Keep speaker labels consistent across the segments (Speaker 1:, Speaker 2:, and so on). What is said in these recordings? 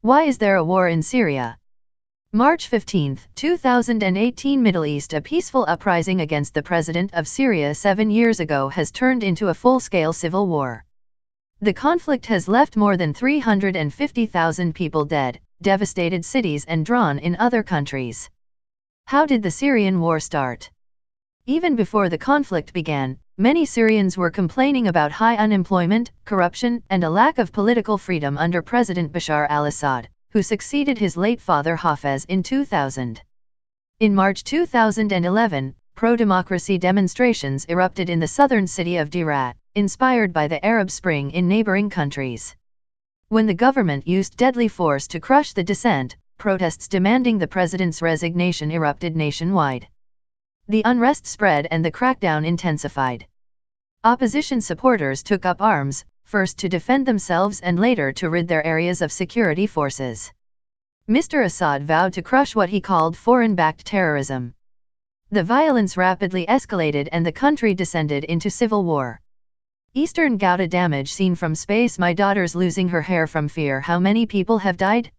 Speaker 1: Why is there a war in Syria? March 15, 2018 Middle East. A peaceful uprising against the president of Syria 7 years ago has turned into a full-scale civil war. The conflict has left more than 350,000 people dead, devastated cities and drawn in other countries. How did the Syrian war start? Even before the conflict began, many Syrians were complaining about high unemployment, corruption, and a lack of political freedom under President Bashar al-Assad, who succeeded his late father Hafez in 2000. In March 2011, pro-democracy demonstrations erupted in the southern city of Daraa, inspired by the Arab Spring in neighboring countries. When the government used deadly force to crush the dissent, protests demanding the president's resignation erupted nationwide. The unrest spread and the crackdown intensified. Opposition supporters took up arms, first to defend themselves and later to rid their areas of security forces. Mr. Assad vowed to crush what he called foreign-backed terrorism. The violence rapidly escalated and the country descended into civil war. Eastern Ghouta damage seen from space. My daughter's losing her hair from fear. How many people have died?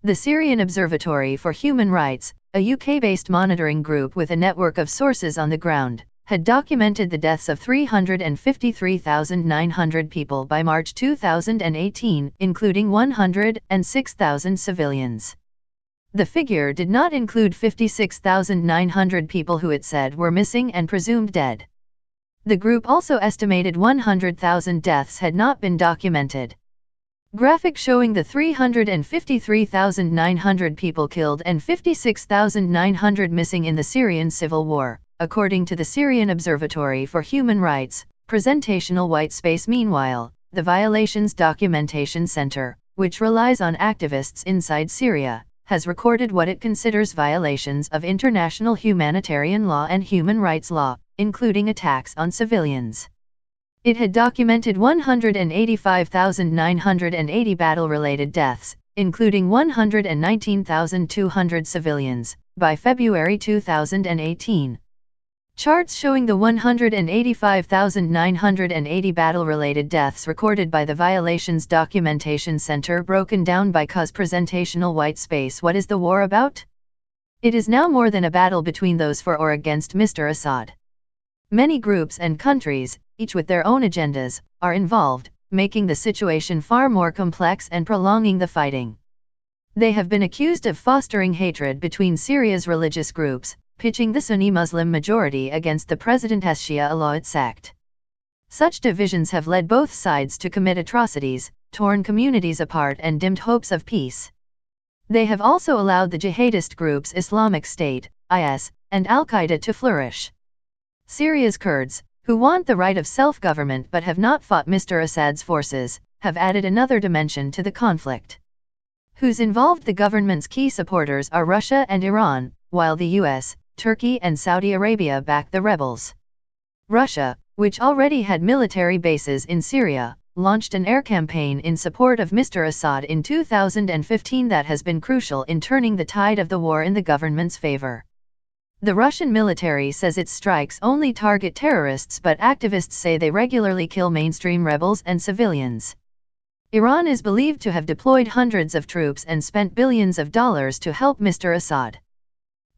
Speaker 1: The Syrian Observatory for Human Rights, a UK-based monitoring group with a network of sources on the ground, had documented the deaths of 353,900 people by March 2018, including 106,000 civilians. The figure did not include 56,900 people who it said were missing and presumed dead. The group also estimated 100,000 deaths had not been documented. Graphic showing the 353,900 people killed and 56,900 missing in the Syrian civil war, according to the Syrian Observatory for Human Rights, presentational white space. Meanwhile, the Violations Documentation Center, which relies on activists inside Syria, has recorded what it considers violations of international humanitarian law and human rights law, including attacks on civilians. It had documented 185,980 battle-related deaths, including 119,200 civilians, by February 2018. Charts showing the 185,980 battle-related deaths recorded by the Violations Documentation Center broken down by cause presentational white space. What is the war about? It is now more than a battle between those for or against Mr. Assad. Many groups and countries, each with their own agendas, are involved, making the situation far more complex and prolonging the fighting. They have been accused of fostering hatred between Syria's religious groups, pitching the Sunni Muslim majority against the president's Shia Alawite sect. Such divisions have led both sides to commit atrocities, torn communities apart and dimmed hopes of peace. They have also allowed the jihadist groups Islamic State, IS, and Al-Qaeda to flourish. Syria's Kurds, who want the right of self-government but have not fought Mr. Assad's forces, have added another dimension to the conflict. Who's involved? The government's key supporters are Russia and Iran, while the US, Turkey and Saudi Arabia back the rebels. Russia, which already had military bases in Syria, launched an air campaign in support of Mr. Assad in 2015 that has been crucial in turning the tide of the war in the government's favor. The Russian military says its strikes only target terrorists, but activists say they regularly kill mainstream rebels and civilians. Iran is believed to have deployed hundreds of troops and spent billions of dollars to help Mr. Assad.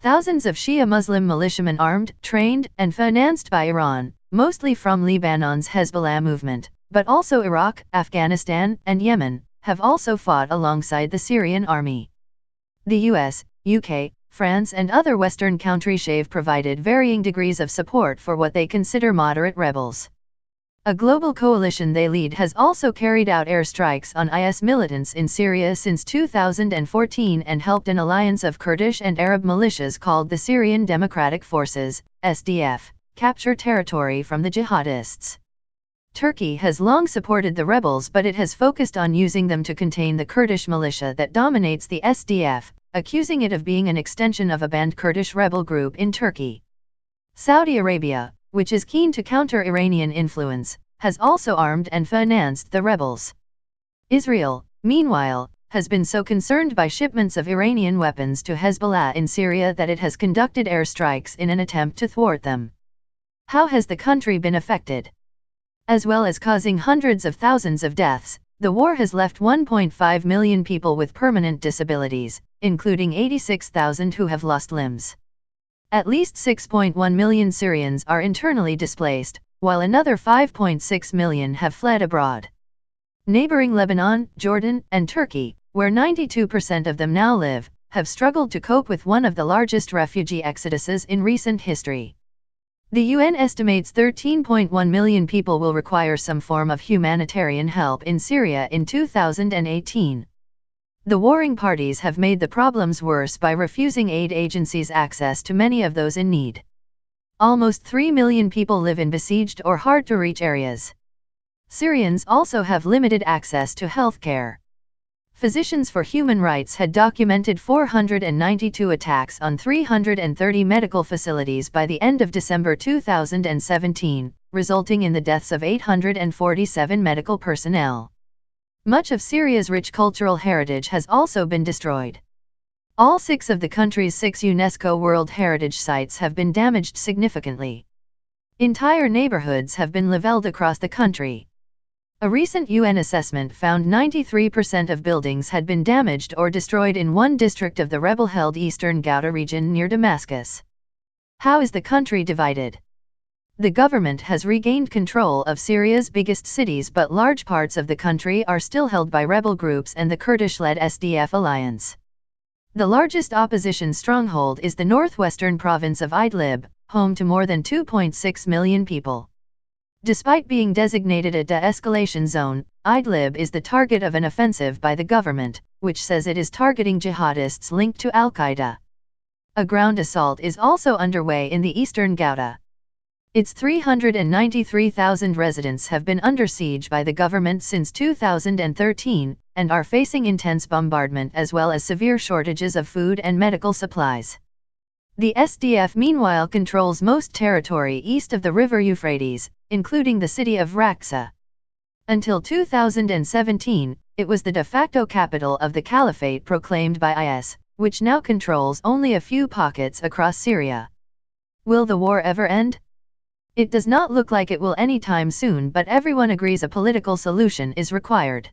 Speaker 1: Thousands of Shia Muslim militiamen armed, trained, and financed by Iran, mostly from Lebanon's Hezbollah movement, but also Iraq, Afghanistan, and Yemen, have also fought alongside the Syrian army. The US, UK, France and other Western countries have provided varying degrees of support for what they consider moderate rebels. A global coalition they lead has also carried out airstrikes on IS militants in Syria since 2014 and helped an alliance of Kurdish and Arab militias called the Syrian Democratic Forces, SDF, capture territory from the jihadists. Turkey has long supported the rebels, but it has focused on using them to contain the Kurdish militia that dominates the SDF, accusing it of being an extension of a banned Kurdish rebel group in Turkey. Saudi Arabia, which is keen to counter Iranian influence, has also armed and financed the rebels. Israel, meanwhile, has been so concerned by shipments of Iranian weapons to Hezbollah in Syria that it has conducted airstrikes in an attempt to thwart them. How has the country been affected? As well as causing hundreds of thousands of deaths, The war has left 1.5 million people with permanent disabilities, including 86,000 who have lost limbs. At least 6.1 million Syrians are internally displaced, while another 5.6 million have fled abroad. Neighboring Lebanon, Jordan, and Turkey, where 92% of them now live, have struggled to cope with one of the largest refugee exoduses in recent history. The UN estimates 13.1 million people will require some form of humanitarian help in Syria in 2018. The warring parties have made the problems worse by refusing aid agencies access to many of those in need. Almost 3 million people live in besieged or hard-to-reach areas. Syrians also have limited access to health care. Physicians for Human Rights had documented 492 attacks on 330 medical facilities by the end of December 2017, resulting in the deaths of 847 medical personnel. Much of Syria's rich cultural heritage has also been destroyed. All 6 of the country's 6 UNESCO World Heritage Sites have been damaged significantly. Entire neighborhoods have been leveled across the country. A recent UN assessment found 93% of buildings had been damaged or destroyed in one district of the rebel-held eastern Ghouta region near Damascus. How is the country divided? The government has regained control of Syria's biggest cities, but large parts of the country are still held by rebel groups and the Kurdish-led SDF alliance. The largest opposition stronghold is the northwestern province of Idlib, home to more than 2.6 million people. Despite being designated a de-escalation zone, Idlib is the target of an offensive by the government, which says it is targeting jihadists linked to al-Qaeda. A ground assault is also underway in the eastern Ghouta. Its 393,000 residents have been under siege by the government since 2013, and are facing intense bombardment as well as severe shortages of food and medical supplies. The SDF meanwhile controls most territory east of the river Euphrates, including the city of Raqqa. Until 2017, it was the de facto capital of the caliphate proclaimed by IS, which now controls only a few pockets across Syria. Will the war ever end? It does not look like it will anytime soon, but everyone agrees a political solution is required.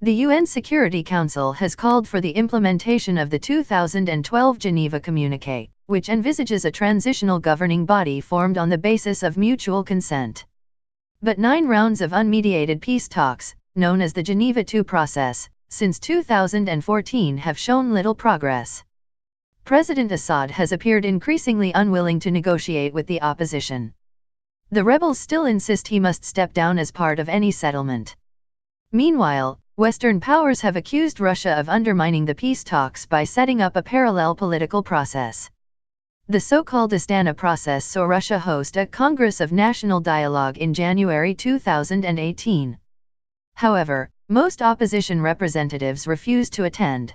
Speaker 1: The UN Security Council has called for the implementation of the 2012 Geneva Communique, which envisages a transitional governing body formed on the basis of mutual consent. But 9 rounds of unmediated peace talks, known as the Geneva II process, since 2014 have shown little progress. President Assad has appeared increasingly unwilling to negotiate with the opposition. The rebels still insist he must step down as part of any settlement. Meanwhile, Western powers have accused Russia of undermining the peace talks by setting up a parallel political process. The so-called Astana process saw Russia host a Congress of National Dialogue in January 2018. However, most opposition representatives refused to attend.